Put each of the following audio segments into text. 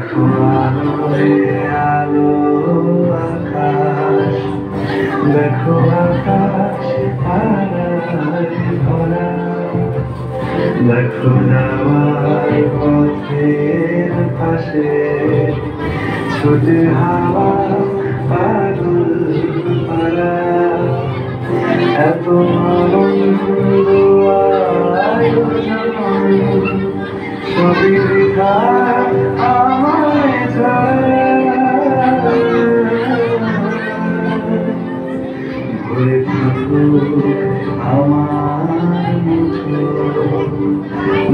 দেখো আলোয় আলো আকাশ, দেখো আকাশ তারায় ভরা, দেখো যাওয়ার পথের পাশে ছোটে হাওয়া পাগল পারা। এত আনন্দ আয়োজন সবই বৃথা আমায় ছাড়া। ভরে থাকুক আমার মুঠো,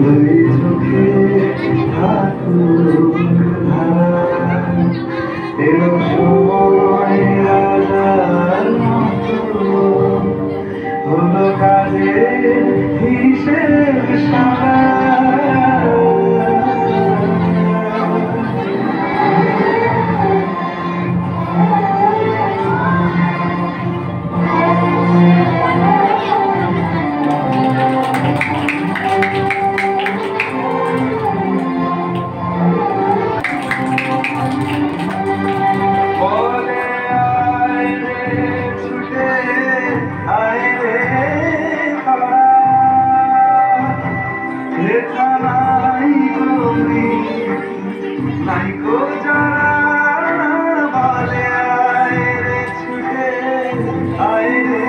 দুই চোখে থাকুক ধারা। এলো সময় রাজার মতো, হলো কাজের হিসেব সারা। নাইকো যারা বলে আয় রে ছুটে আয় রে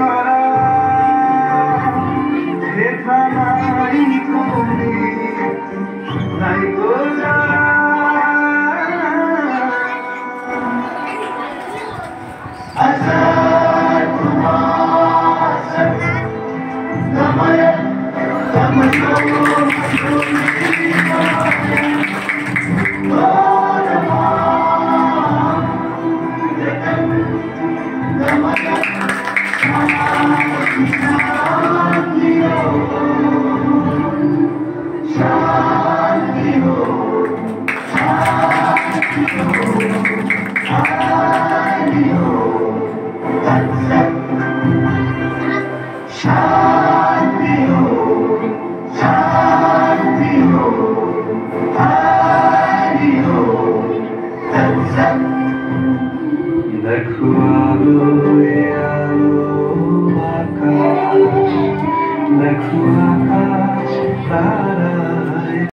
তারা, দেখা নাই তুমি নাইকো যারা। দেখো আলোয় আলো আকাশ, দেখো আকাশ তারা